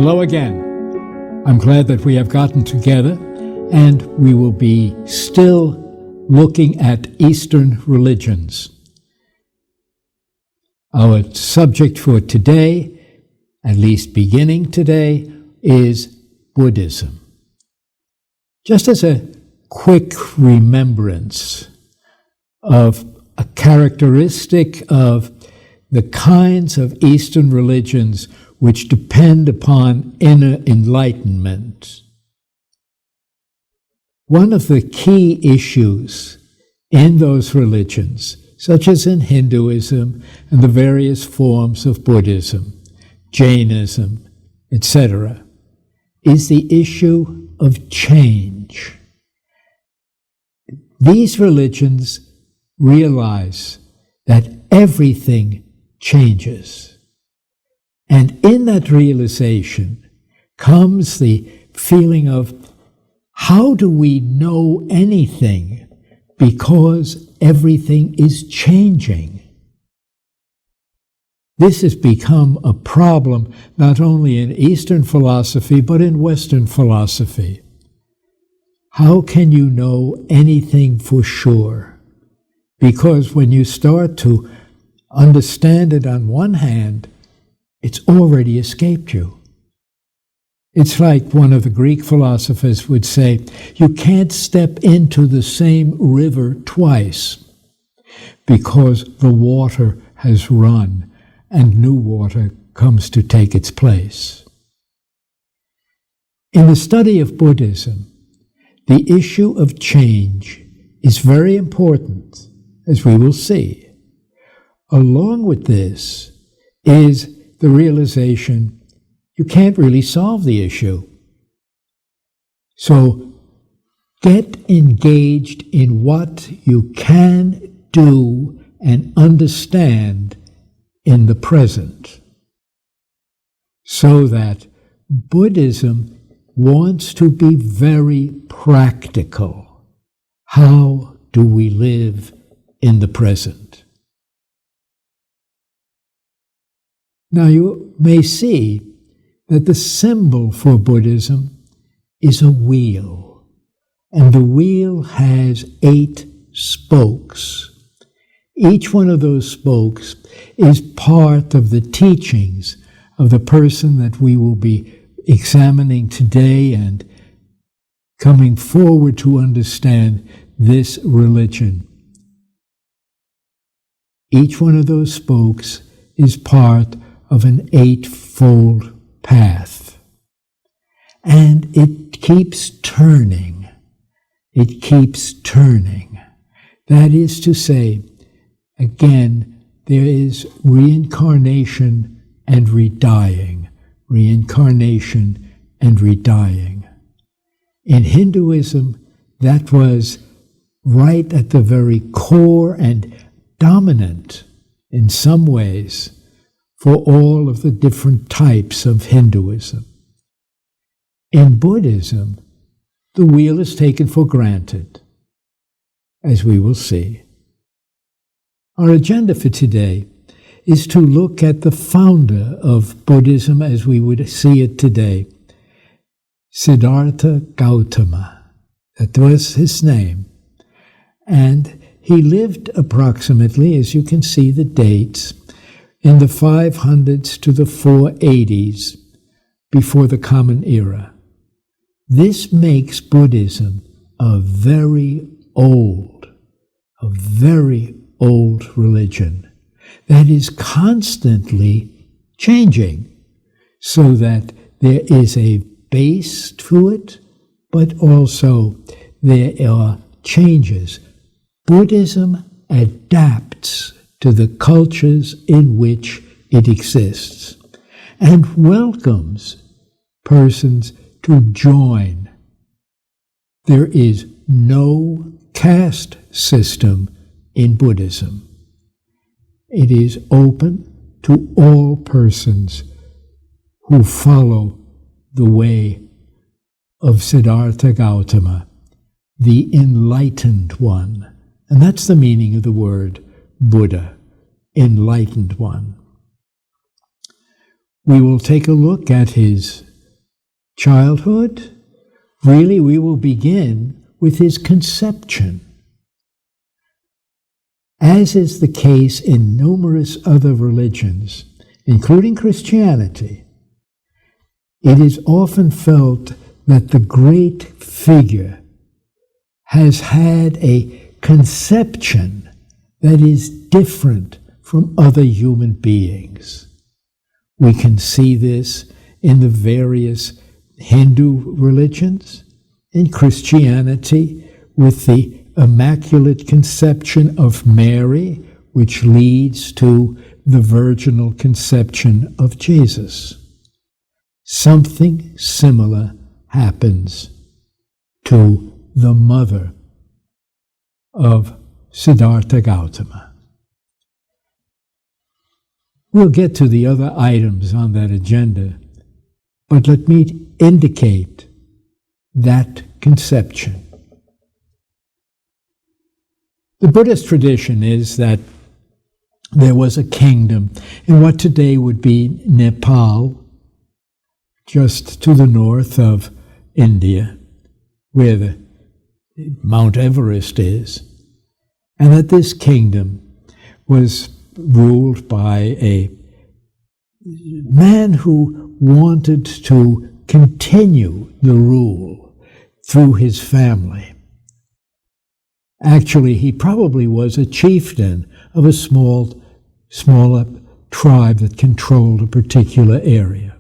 Hello again. I'm glad that we have gotten together, and we will be still looking at Eastern religions. Our subject for today, at least beginning today, is Buddhism. Just as a quick remembrance of a characteristic of the kinds of Eastern religions which depend upon inner enlightenment. One of the key issues in those religions, such as in Hinduism and the various forms of Buddhism, Jainism, etc., is the issue of change. These religions realize that everything changes. And in that realization comes the feeling of, how do we know anything because everything is changing? This has become a problem not only in Eastern philosophy, but in Western philosophy. How can you know anything for sure? Because when you start to understand it on one hand, it's already escaped you. It's like one of the Greek philosophers would say, you can't step into the same river twice because the water has run and new water comes to take its place. In the study of Buddhism, the issue of change is very important, as we will see. Along with this is the realization you can't really solve the issue. So get engaged in what you can do and understand in the present, so that Buddhism wants to be very practical. How do we live in the present? Now you may see that the symbol for Buddhism is a wheel, and the wheel has 8 spokes. Each one of those spokes is part of the teachings of the person that we will be examining today and coming forward to understand this religion. Each one of those spokes is part of an 8-fold path. And it keeps turning. It keeps turning. That is to say, again, there is reincarnation and redying. Reincarnation and redying. In Hinduism, that was right at the very core and dominant in some ways for all of the different types of Hinduism. In Buddhism, the wheel is taken for granted, as we will see. Our agenda for today is to look at the founder of Buddhism as we would see it today, Siddhartha Gautama. That was his name. And he lived approximately, as you can see the dates, in the 500s to the 480s before the Common Era. This makes Buddhism a very old religion that is constantly changing, so that there is a base to it, but also there are changes. Buddhism adapts to the cultures in which it exists and welcomes persons to join. There is no caste system in Buddhism. It is open to all persons who follow the way of Siddhartha Gautama, the enlightened one. And that's the meaning of the word Buddha, enlightened one. We will take a look at his childhood? Really, we will begin with his conception. As is the case in numerous other religions, including Christianity, it is often felt that the great figure has had a conception that is different from other human beings. We can see this in the various Hindu religions, in Christianity with the Immaculate Conception of Mary, which leads to the virginal conception of Jesus. Something similar happens to the mother of Siddhartha Gautama. We'll get to the other items on that agenda, but let me indicate that conception. The Buddhist tradition is that there was a kingdom in what today would be Nepal, just to the north of India, where the Mount Everest is, and that this kingdom was ruled by a man who wanted to continue the rule through his family. Actually, he probably was a chieftain of a smaller tribe that controlled a particular area.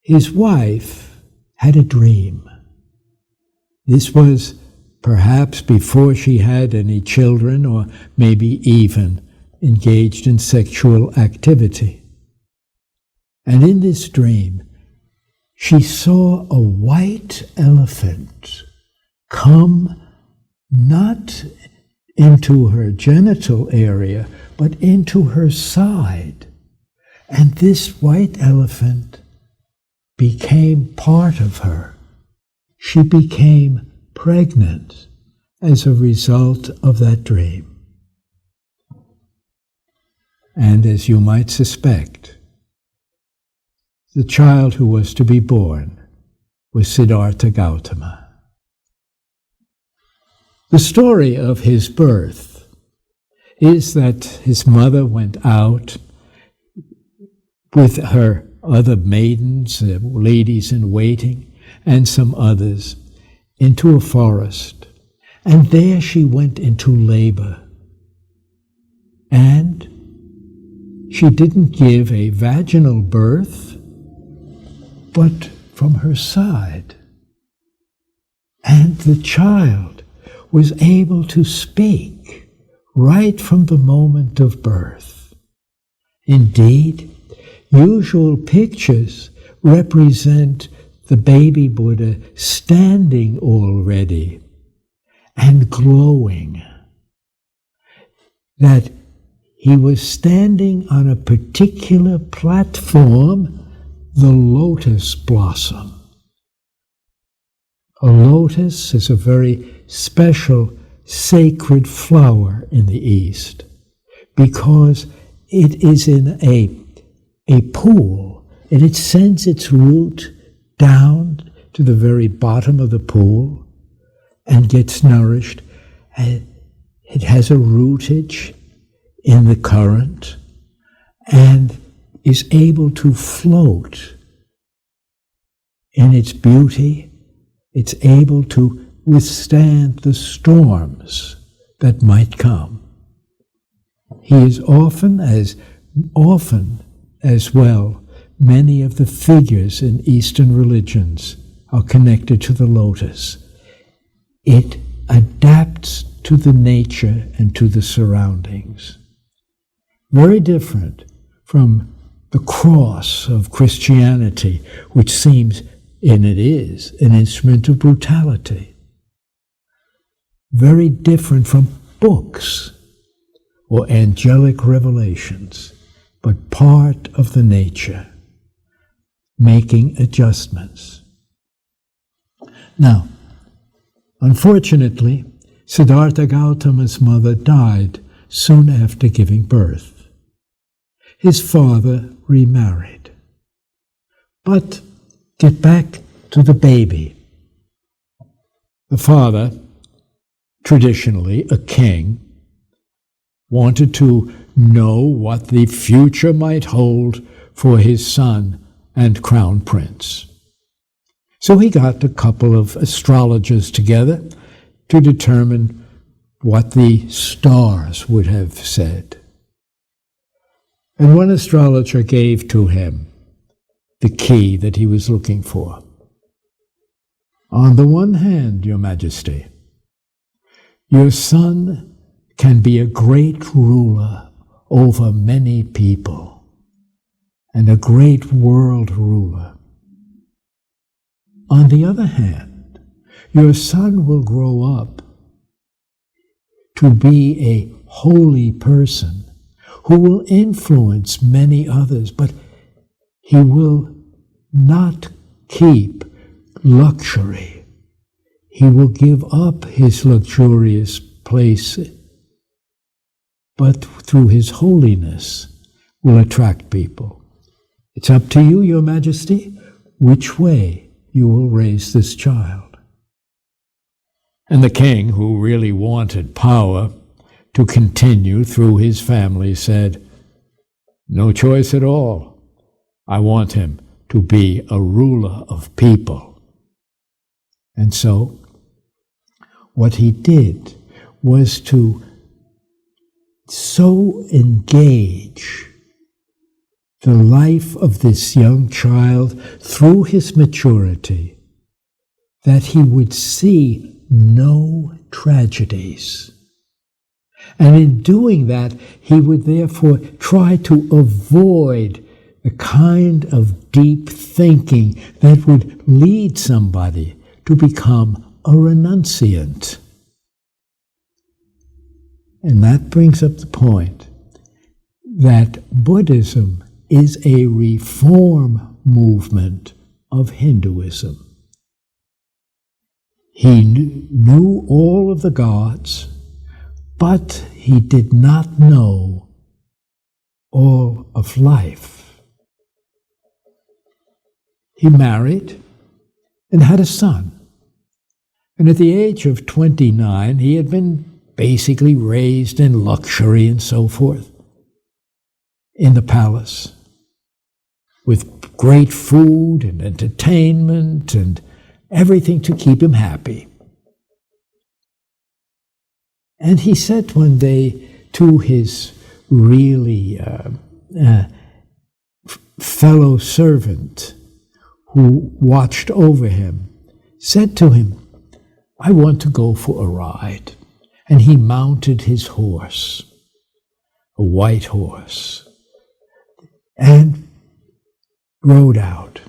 His wife had a dream. This was perhaps before she had any children, or maybe even engaged in sexual activity. And in this dream, she saw a white elephant come not into her genital area, but into her side. And this white elephant became part of her. She became pregnant as a result of that dream. And as you might suspect, the child who was to be born was Siddhartha Gautama. The story of his birth is that his mother went out with her other maidens, ladies in waiting, and some others, into a forest. And there she went into labor. And she didn't give a vaginal birth, but from her side. And the child was able to speak right from the moment of birth. Indeed, usual pictures represent the baby Buddha standing already and glowing, that he was standing on a particular platform, the lotus blossom. A lotus is a very special sacred flower in the East because it is in a pool, and it sends its root down to the very bottom of the pool and gets nourished. It has a rootage in the current and is able to float in its beauty. It's able to withstand the storms that might come. He is often as well, many of the figures in Eastern religions are connected to the lotus. It adapts to the nature and to the surroundings. Very different from the cross of Christianity, which seems, and it is, an instrument of brutality. Very different from books or angelic revelations, but part of the nature, making adjustments. Now, unfortunately, Siddhartha Gautama's mother died soon after giving birth. His father remarried. But get back to the baby. The father, traditionally a king, wanted to know what the future might hold for his son and crown prince. So he got a couple of astrologers together to determine what the stars would have said. And one astrologer gave to him the key that he was looking for. On the one hand, Your Majesty, your son can be a great ruler over many people and a great world ruler. On the other hand, your son will grow up to be a holy person who will influence many others, but he will not keep luxury. He will give up his luxurious place, but through his holiness will attract people. It's up to you, Your Majesty, which way you will raise this child. And the king, who really wanted power to continue through his family, said, "No choice at all. I want him to be a ruler of people." And so, what he did was to so engage the life of this young child through his maturity that he would see no tragedies. And in doing that, he would therefore try to avoid the kind of deep thinking that would lead somebody to become a renunciant. And that brings up the point that Buddhism is a reform movement of Hinduism. He knew all of the gods, but he did not know all of life. He married and had a son. And at the age of 29, he had been basically raised in luxury and so forth in the palace, with great food and entertainment and everything to keep him happy. And he said one day to his really fellow servant who watched over him, said to him, "I want to go for a ride." And he mounted his horse, a white horse, and rode out.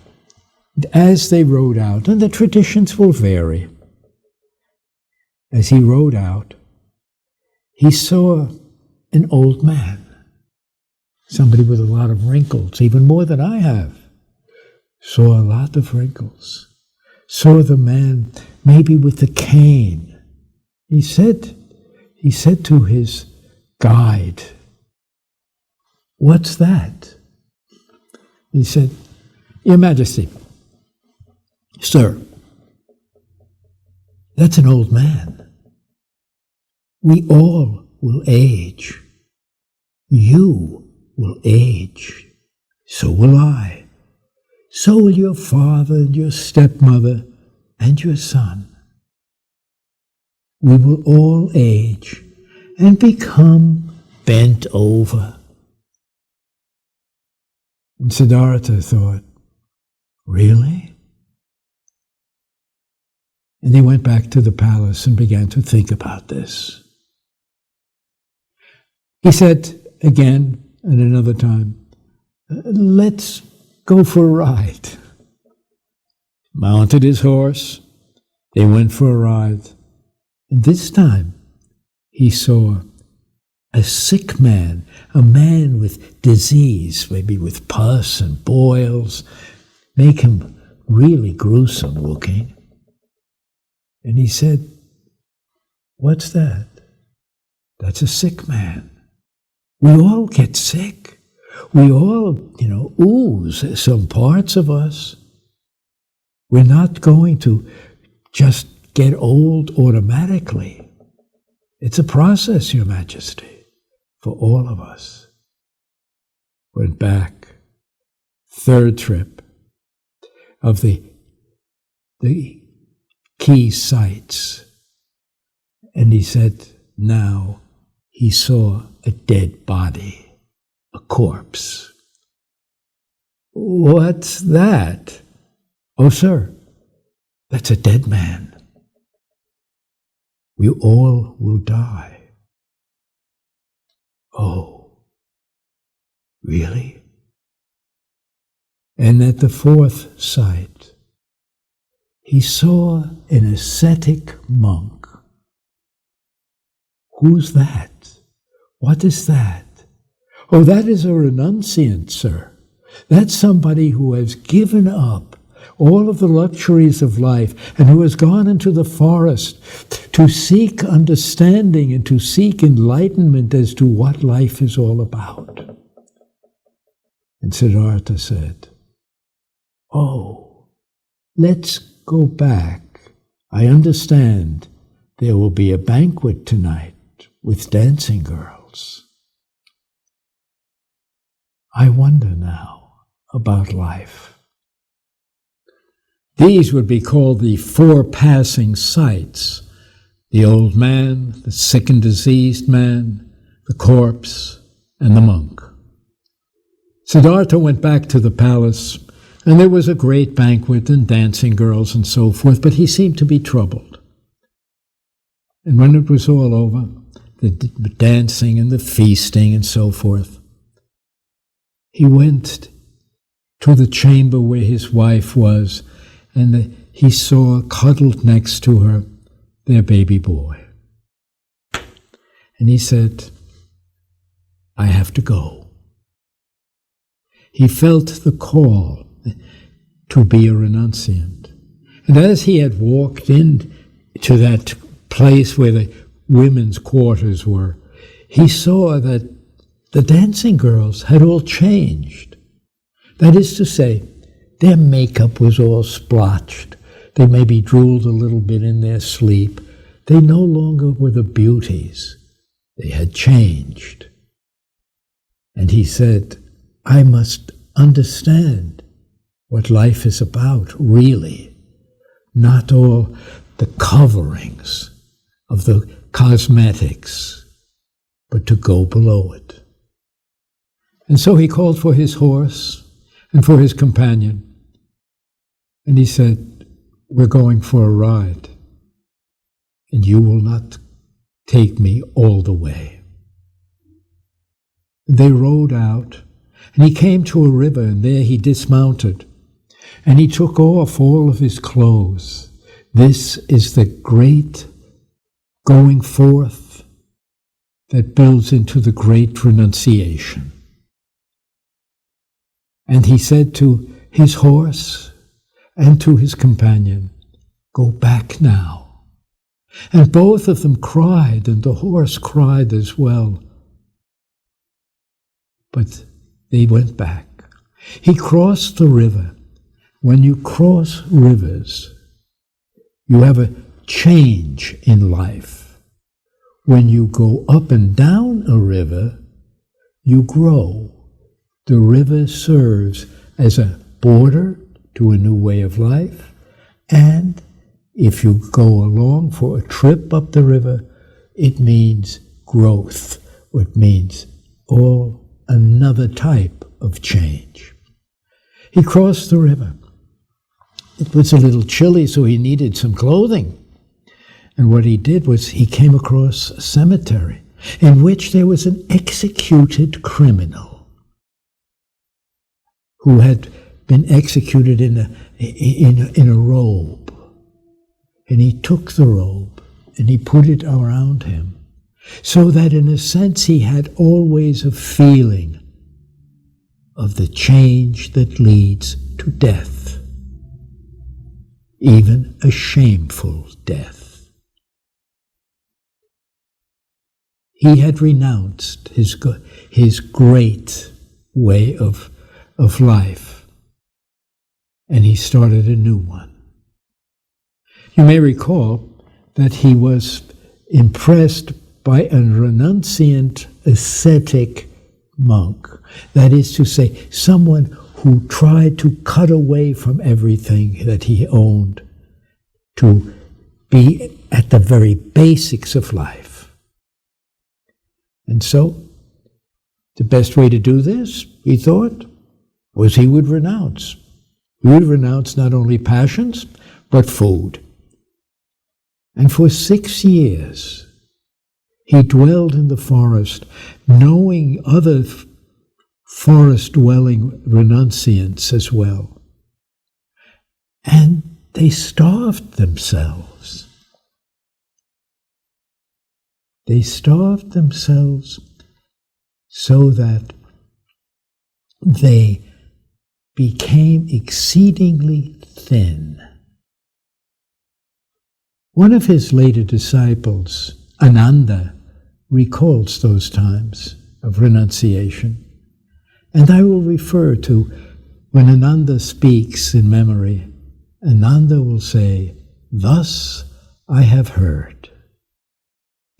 As they rode out, and the traditions will vary, as he rode out, he saw an old man, somebody with a lot of wrinkles, even more than I have. Saw a lot of wrinkles. Saw the man maybe with the cane. He said to his guide, "What's that?" He said, "Your Majesty, sir, that's an old man. We all will age. You will age. So will I. So will your father and your stepmother and your son. We will all age and become bent over." And Siddhartha thought, "Really?" And he went back to the palace and began to think about this. He said again at another time, "Let's go for a ride." Mounted his horse, they went for a ride. And this time he saw a sick man, a man with disease, maybe with pus and boils, make him really gruesome looking. And he said, "What's that?" "That's a sick man. We all get sick. We all, ooze some parts of us." We're not going to just get old automatically. It's a process, Your Majesty, for all of us. Went back, third trip of the key sites. And he said, now he saw a dead body, a corpse. What's that? Oh, sir, that's a dead man. We all will die. Oh, really? And at the fourth site, he saw an ascetic monk. Who's that? What is that? Oh, that is a renunciant, sir. That's somebody who has given up all of the luxuries of life and who has gone into the forest to seek understanding and to seek enlightenment as to what life is all about. And Siddhartha said, oh, let's go back. I understand there will be a banquet tonight with dancing girls. I wonder now about life. These would be called the four passing sights: the old man, the sick and diseased man, the corpse, and the monk. Siddhartha went back to the palace, and there was a great banquet and dancing girls and so forth, but he seemed to be troubled. And when it was all over, the dancing and the feasting and so forth, he went to the chamber where his wife was, and he saw cuddled next to her their baby boy. And he said, I have to go. He felt the call to be a renunciant. And as he had walked into that place where the women's quarters were, he saw that the dancing girls had all changed. That is to say, their makeup was all splotched. They maybe drooled a little bit in their sleep. They no longer were the beauties. They had changed. And he said, I must understand what life is about, really, not all the coverings of the cosmetics, but to go below it. And so he called for his horse and for his companion, and he said, we're going for a ride, and you will not take me all the way. They rode out, and he came to a river, and there he dismounted, and he took off all of his clothes. This is the great going forth that builds into the great renunciation. And he said to his horse and to his companion, go back now. And both of them cried, and the horse cried as well. But they went back. He crossed the river. When you cross rivers, you have a change in life. When you go up and down a river, you grow. The river serves as a border to a new way of life, and if you go along for a trip up the river, it means growth, or it means all another type of change. He crossed the river. It was a little chilly, so he needed some clothing. And what he did was he came across a cemetery in which there was an executed criminal who had been executed in a robe. And he took the robe and he put it around him, so that in a sense he had always a feeling of the change that leads to death, even a shameful death. He had renounced his great way of life, and he started a new one. You may recall that he was impressed by a renunciant ascetic monk. That is to say, someone who tried to cut away from everything that he owned to be at the very basics of life. And so, the best way to do this, he thought, was he would renounce. He would renounce not only passions, but food. And for 6 years, he dwelled in the forest, knowing other forest-dwelling renunciants as well. And they starved themselves. They starved themselves so that they became exceedingly thin. One of his later disciples, Ananda, recalls those times of renunciation. And I will refer to when Ananda speaks in memory, Ananda will say, "Thus I have heard,"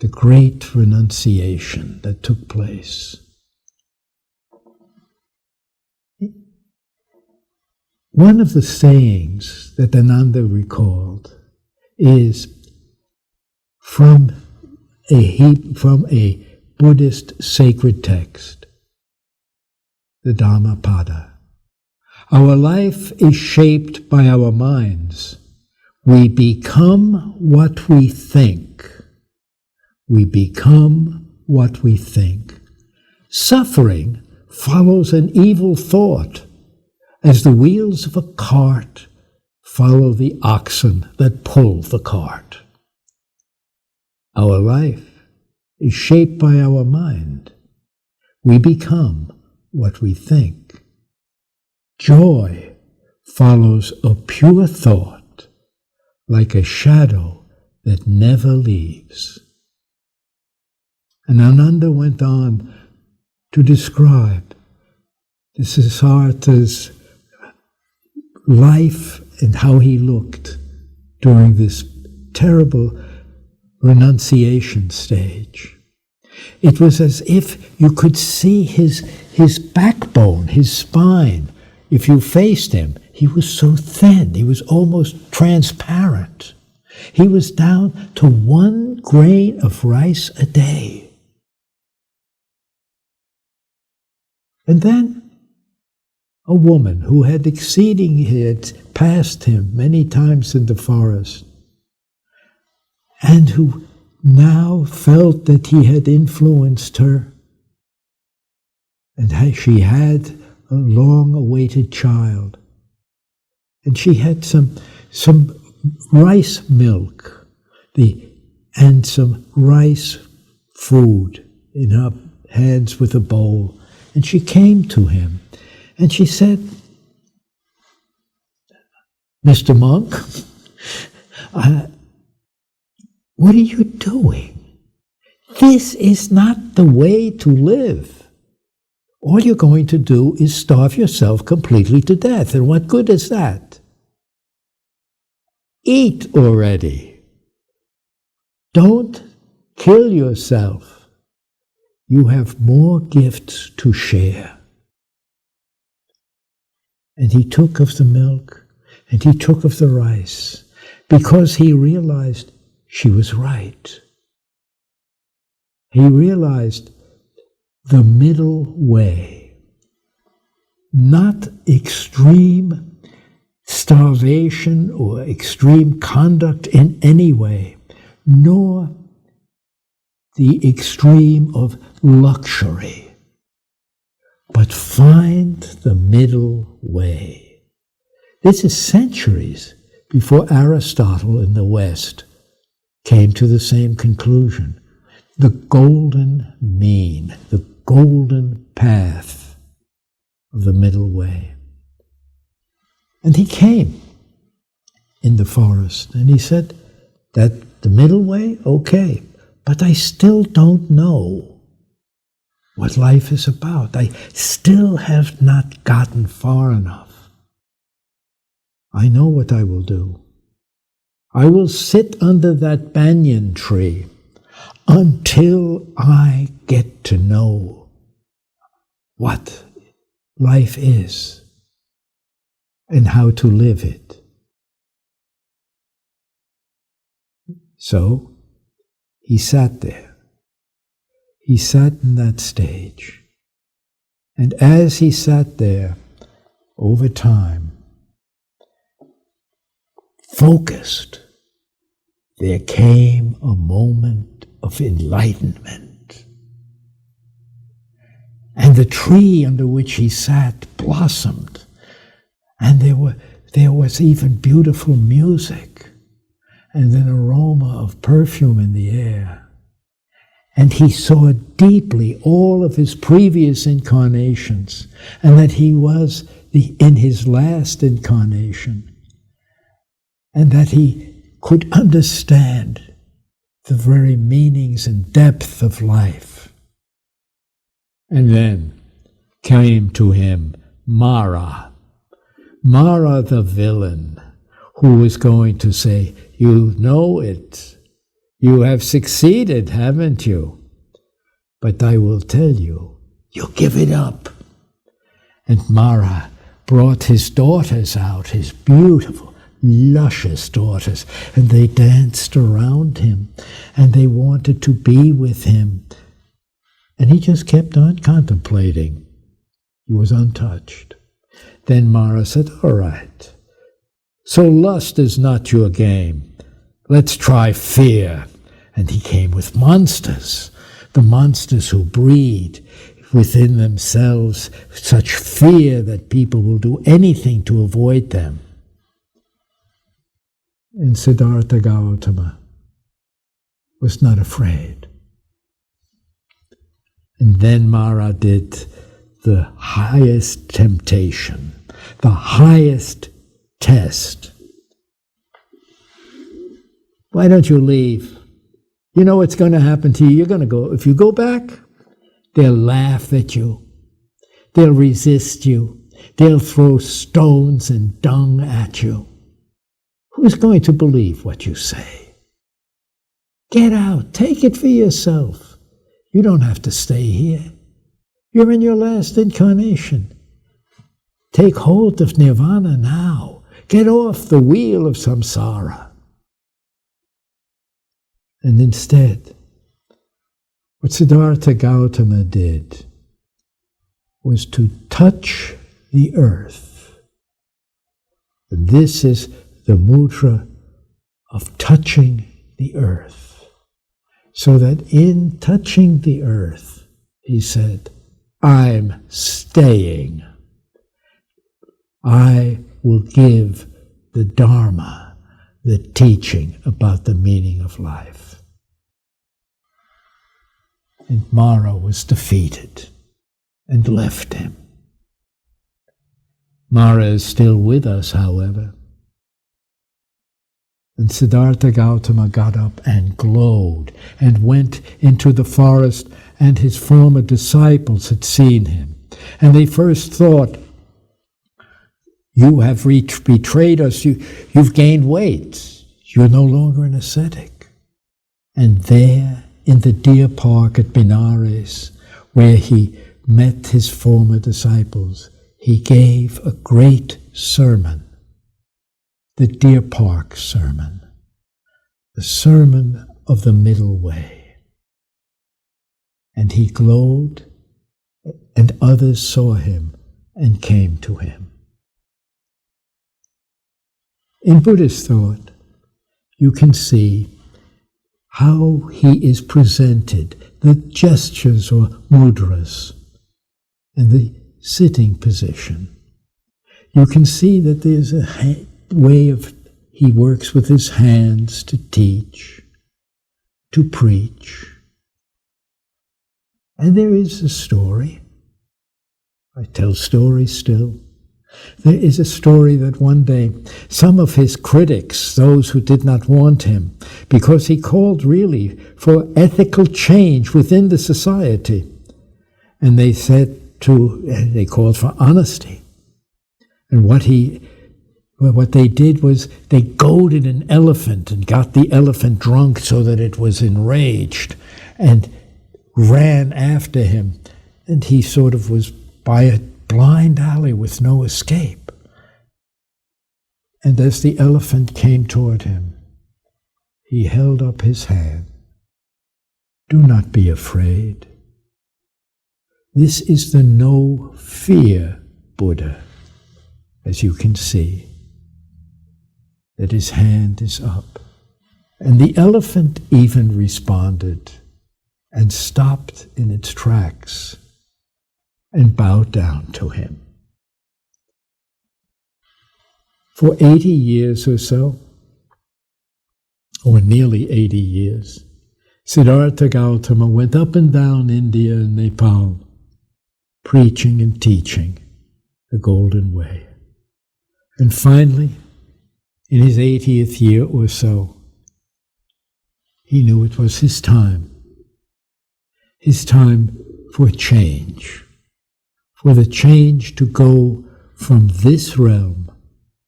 the great renunciation that took place. One of the sayings that Ananda recalled is from a Buddhist sacred text, the Dhammapada. Our life is shaped by our minds. We become what we think. We become what we think. Suffering follows an evil thought, as the wheels of a cart follow the oxen that pull the cart. Our life is shaped by our mind. We become what we think. Joy follows a pure thought, like a shadow that never leaves. And Ananda went on to describe the Siddhartha's life and how he looked during this terrible renunciation stage. It was as if you could see his backbone, his spine. If you faced him, he was so thin, he was almost transparent. He was down to 1 grain of rice a day. And then a woman who had passed him many times in the forest, and who now felt that he had influenced her, and she had a long-awaited child, and she had some rice milk, and some rice food in her hands with a bowl, and she came to him, and she said, "Mr. Monk, what are you doing? This is not the way to live. All you're going to do is starve yourself completely to death, and what good is that? Eat already. Don't kill yourself. You have more gifts to share." And he took of the milk, and he took of the rice, because he realized she was right. He realized the middle way, not extreme starvation or extreme conduct in any way, nor the extreme of luxury, but find the middle way. This is centuries before Aristotle in the West came to the same conclusion. The golden mean, the golden path of the middle way. And he came in the forest and he said, "That the middle way? Okay, but I still don't know what life is about. I still have not gotten far enough. I know what I will do. I will sit under that banyan tree until I get to know what life is and how to live it. So he sat there. He sat in that stage. And as he sat there, over time, focused, there came a moment of enlightenment. And the tree under which he sat blossomed, and there was even beautiful music, and an aroma of perfume in the air. And he saw deeply all of his previous incarnations, and that he was in his last incarnation, and that he could understand the very meanings and depth of life. And then came to him Mara the villain, who was going to say, "You know it. You have succeeded, haven't you? But I will tell you, you give it up." And Mara brought his daughters out, his beautiful, luscious daughters, and they danced around him, and they wanted to be with him. And he just kept on contemplating. He was untouched. Then Mara said, "All right, so lust is not your game. Let's try fear." And he came with monsters, the monsters who breed within themselves such fear that people will do anything to avoid them. And Siddhartha Gautama was not afraid. And then Mara did the highest temptation, the highest test. "Why don't you leave? You know what's going to happen to you. You're going to go. If you go back, they'll laugh at you. They'll resist you. They'll throw stones and dung at you. Who's going to believe what you say? Get out. Take it for yourself. You don't have to stay here. You're in your last incarnation. Take hold of nirvana now. Get off the wheel of samsara." And instead, what Siddhartha Gautama did was to touch the earth. And this is the mudra of touching the earth. So that in touching the earth, he said, "I'm staying. I will give the Dharma, the teaching about the meaning of life." And Mara was defeated and left him. Mara is still with us, however. And Siddhartha Gautama got up and glowed and went into the forest, and his former disciples had seen him. And they first thought, "You have betrayed us, you've gained weight, you're no longer an ascetic." And there, in the deer park at Benares, where he met his former disciples, he gave a great sermon, the Deer Park Sermon, the Sermon of the Middle Way. And he glowed, and others saw him and came to him. In Buddhist thought, you can see how he is presented, the gestures or mudras, and the sitting position. You can see that there's a way of, he works with his hands to teach, to preach. And there is a story. I tell stories still. There is a story that one day some of his critics, those who did not want him, because he called really for ethical change within the society, and they called for honesty. And what he Well, what they did was they goaded an elephant and got the elephant drunk so that it was enraged and ran after him. And he sort of was by a blind alley with no escape. And as the elephant came toward him, he held up his hand. Do not be afraid. This is the no fear Buddha, as you can see, that his hand is up. And the elephant even responded and stopped in its tracks and bowed down to him. For 80 years or so, or nearly 80 years, Siddhartha Gautama went up and down India and Nepal, preaching and teaching the Golden Way. And finally, in his 80th year or so, he knew it was his time for change, for the change to go from this realm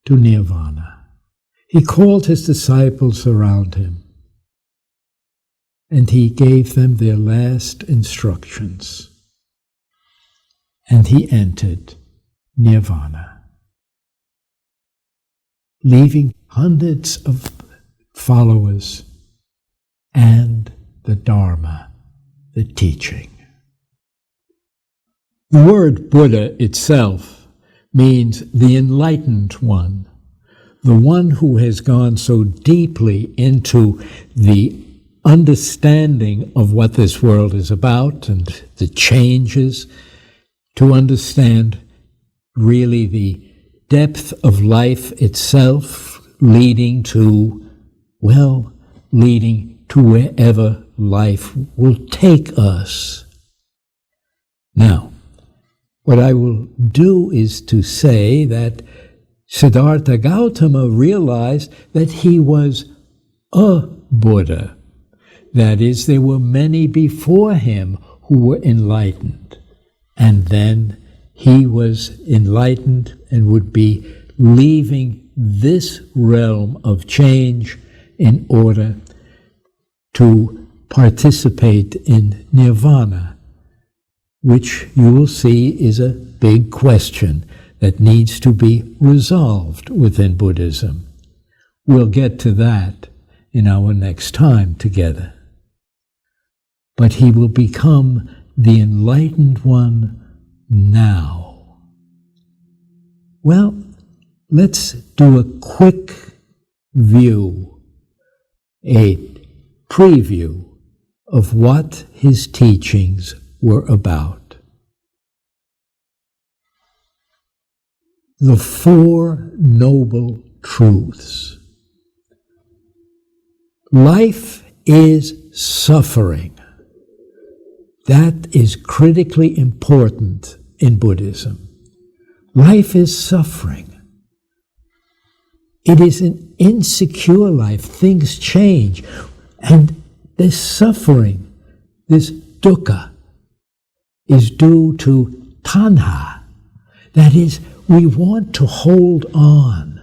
to nirvana. He called his disciples around him, and he gave them their last instructions, and he entered nirvana, leaving hundreds of followers and the Dharma, the teaching. The word Buddha itself means the enlightened one, the one who has gone so deeply into the understanding of what this world is about and the changes, to understand really the depth of life itself, leading to wherever life will take us. Now, what I will do is to say that Siddhartha Gautama realized that he was a Buddha. That is, there were many before him who were enlightened. And then he was enlightened and would be leaving this realm of change in order to participate in nirvana, which you will see is a big question that needs to be resolved within Buddhism. We'll get to that in our next time together. But he will become the enlightened one now. Well, let's do a quick view, a preview of what his teachings were about. The Four Noble Truths. Life is suffering. That is critically important in Buddhism. Life is suffering. It is an insecure life. Things change. And this suffering, this dukkha, is due to tanha. That is, we want to hold on.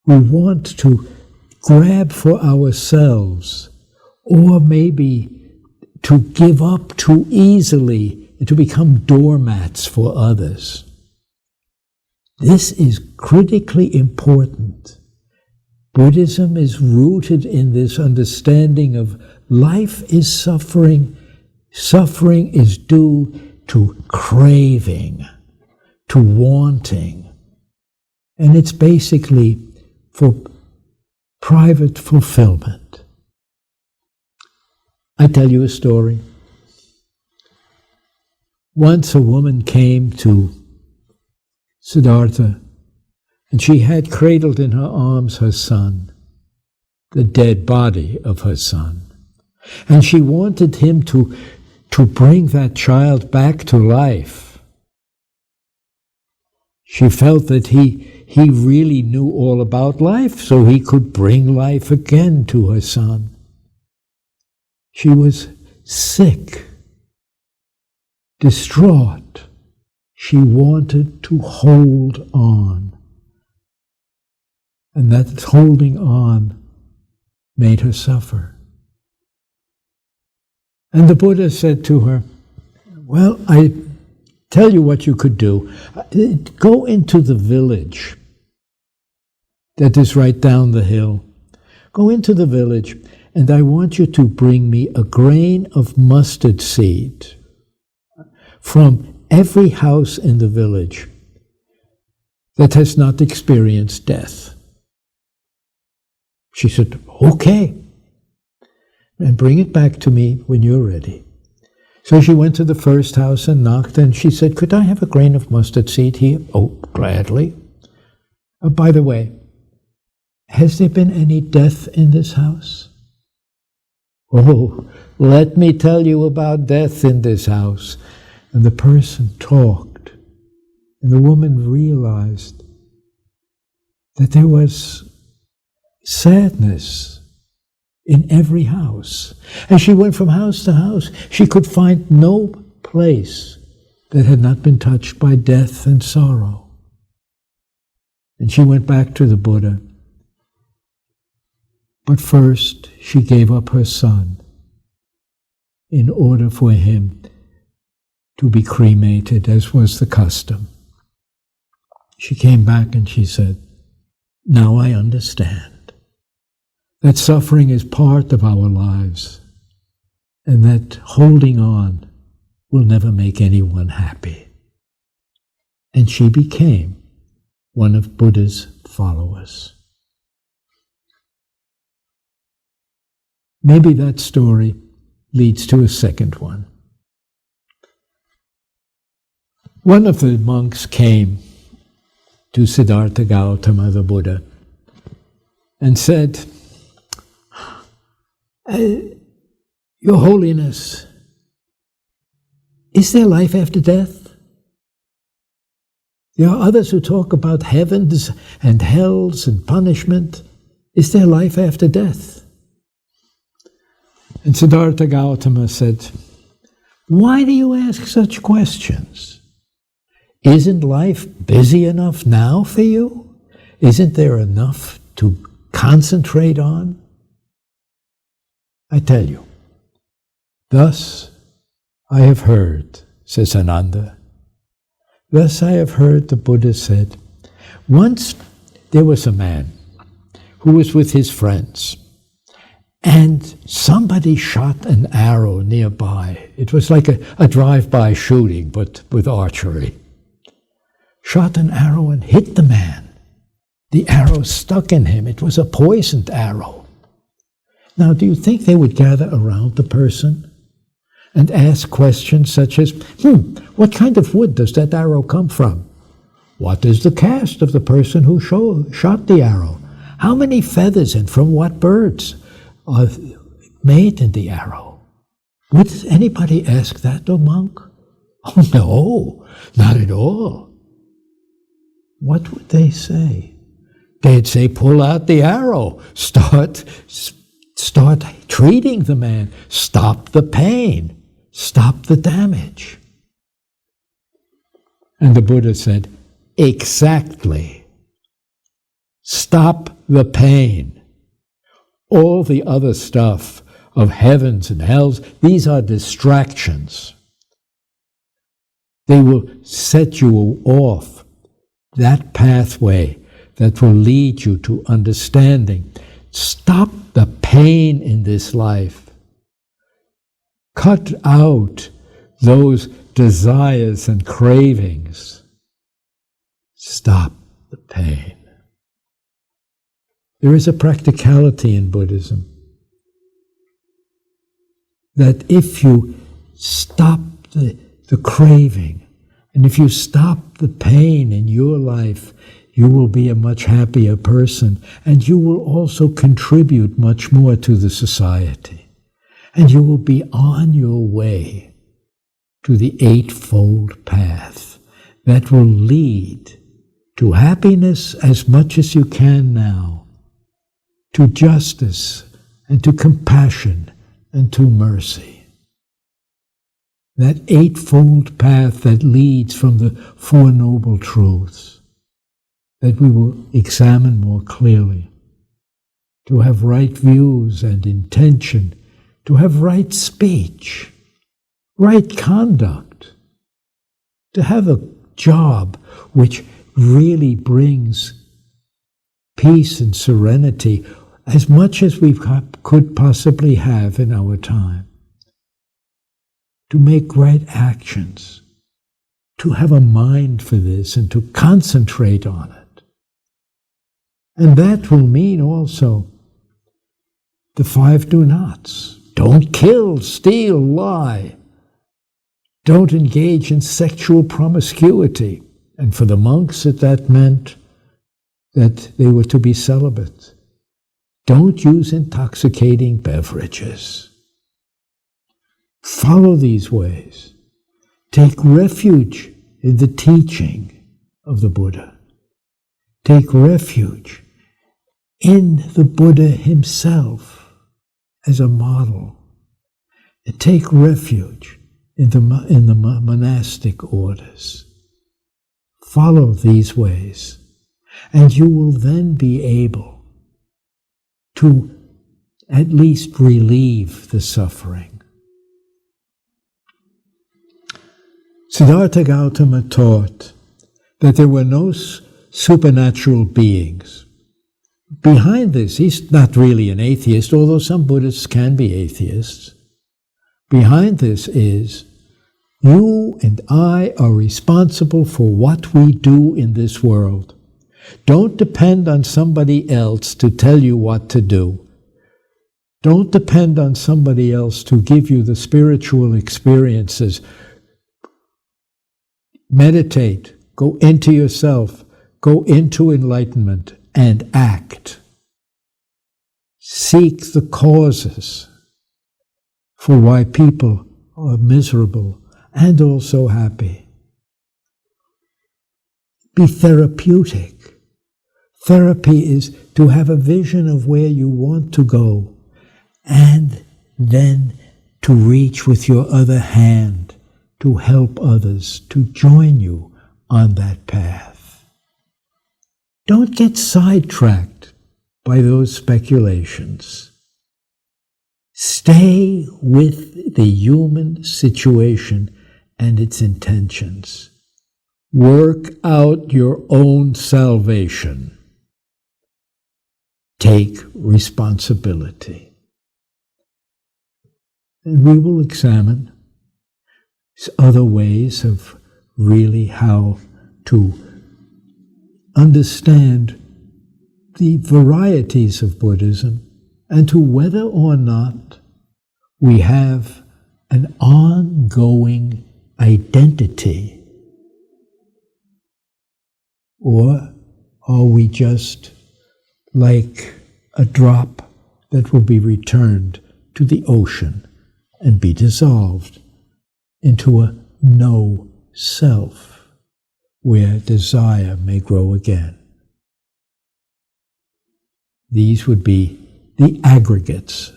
We want to grab for ourselves, or maybe to give up too easily, and to become doormats for others. This is critically important. Buddhism is rooted in this understanding of life is suffering. Suffering is due to craving, to wanting. And it's basically for private fulfillment. I tell you a story. Once a woman came to Siddhartha, and she had cradled in her arms her son, the dead body of her son. And she wanted him to bring that child back to life. She felt that he really knew all about life, so he could bring life again to her son. She was sick, distraught. She wanted to hold on. And that holding on made her suffer. And the Buddha said to her, well, I tell you what you could do. Go into the village that is right down the hill. Go into the village, and I want you to bring me a grain of mustard seed from every house in the village that has not experienced death. She said, okay, and bring it back to me when you're ready. So she went to the first house and knocked, and she said, could I have a grain of mustard seed here? Oh, gladly. By the way, has there been any death in this house? Oh, let me tell you about death in this house. And the person talked, and the woman realized that there was sadness in every house. As she went from house to house, she could find no place that had not been touched by death and sorrow. And she went back to the Buddha. But first, she gave up her son in order for him to be cremated, as was the custom. She came back and she said, now I understand that suffering is part of our lives, and that holding on will never make anyone happy. And she became one of Buddha's followers. Maybe that story leads to a second one. One of the monks came to Siddhartha Gautama, the Buddha, and said, Your Holiness, is there life after death? There are others who talk about heavens and hells and punishment. Is there life after death? And Siddhartha Gautama said, why do you ask such questions? Isn't life busy enough now for you? Isn't there enough to concentrate on? I tell you, thus I have heard, says Ananda, thus I have heard the Buddha said, once there was a man who was with his friends, and somebody shot an arrow nearby. It was like a drive-by shooting, but with archery. Shot an arrow and hit the man. The arrow stuck in him. It was a poisoned arrow. Now, do you think they would gather around the person and ask questions such as, what kind of wood does that arrow come from? What is the caste of the person who shot the arrow? How many feathers and from what birds are made in the arrow? Would anybody ask that, O monk? Oh no, not at all. What would they say? They'd say, pull out the arrow, start treating the man, stop the pain, stop the damage. And the Buddha said, exactly. Stop the pain. All the other stuff of heavens and hells, these are distractions. They will set you off that pathway that will lead you to understanding. Stop the pain in this life. Cut out those desires and cravings. Stop the pain. There is a practicality in Buddhism that if you stop the craving, and if you stop the pain in your life, you will be a much happier person, and you will also contribute much more to the society. And you will be on your way to the Eightfold Path that will lead to happiness as much as you can now, to justice and to compassion and to mercy. That Eightfold Path that leads from the Four Noble Truths, that we will examine more clearly, to have right views and intention, to have right speech, right conduct, to have a job which really brings peace and serenity as much as we could possibly have in our time, to make right actions, to have a mind for this and to concentrate on it. And that will mean also the 5 do nots. Don't kill, steal, lie. Don't engage in sexual promiscuity. And for the monks, that meant that they were to be celibate. Don't use intoxicating beverages. Follow these ways. Take refuge in the teaching of the Buddha. Take refuge in the Buddha himself as a model. And take refuge in the monastic orders. Follow these ways, and you will then be able to at least relieve the suffering. Siddhartha Gautama taught that there were no supernatural beings. Behind this, he's not really an atheist, although some Buddhists can be atheists. Behind this is, you and I are responsible for what we do in this world. Don't depend on somebody else to tell you what to do. Don't depend on somebody else to give you the spiritual experiences. Meditate, go into yourself, go into enlightenment, and act. Seek the causes for why people are miserable and also happy. Be therapeutic. Therapy is to have a vision of where you want to go and then to reach with your other hand to help others to join you on that path. Don't get sidetracked by those speculations. Stay with the human situation and its intentions. Work out your own salvation. Take responsibility. And we will examine other ways of really how to understand the varieties of Buddhism and to whether or not we have an ongoing identity, or are we just like a drop that will be returned to the ocean and be dissolved into a no self, where desire may grow again. These would be the aggregates,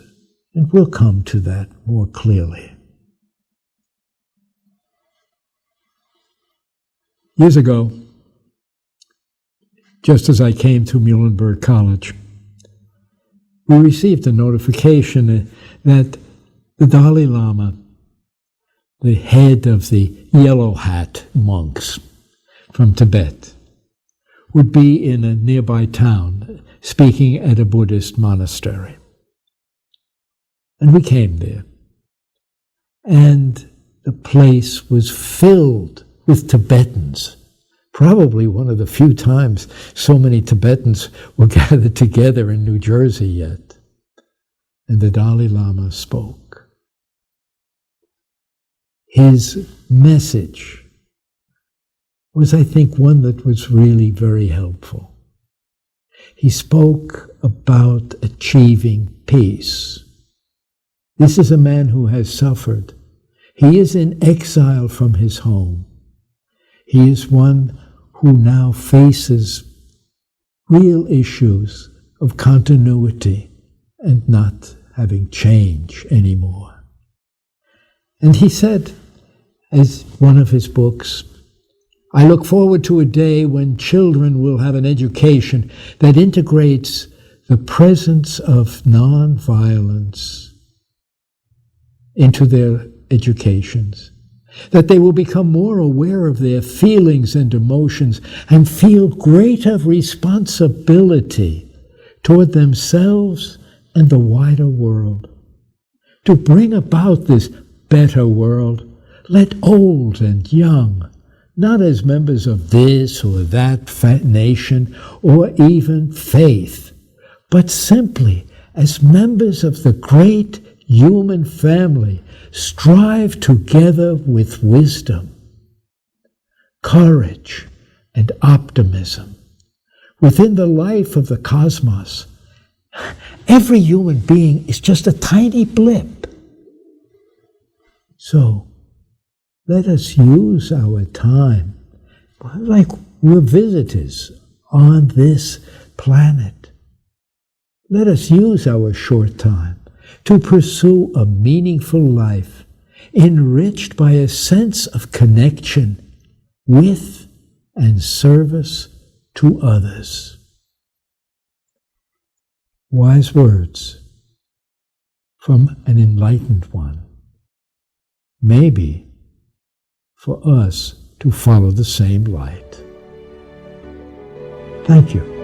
and we'll come to that more clearly. Years ago, just as I came to Muhlenberg College, we received a notification that the Dalai Lama, the head of the Yellow Hat monks from Tibet, would be in a nearby town speaking at a Buddhist monastery. And we came there. And the place was filled with Tibetans. Probably one of the few times so many Tibetans were gathered together in New Jersey yet. And the Dalai Lama spoke. His message was, I think, one that was really very helpful. He spoke about achieving peace. This is a man who has suffered. He is in exile from his home. He is one who now faces real issues of continuity and not having change anymore. And he said, as one of his books, I look forward to a day when children will have an education that integrates the presence of nonviolence into their educations, that they will become more aware of their feelings and emotions and feel greater responsibility toward themselves and the wider world. To bring about this better world, let old and young, not as members of this or that nation or even faith, but simply as members of the great human family, strive together with wisdom, courage, and optimism. Within the life of the cosmos, every human being is just a tiny blip. So, let us use our time like we're visitors on this planet. Let us use our short time to pursue a meaningful life, enriched by a sense of connection with and service to others. Wise words from an enlightened one. Maybe for us to follow the same light. Thank you.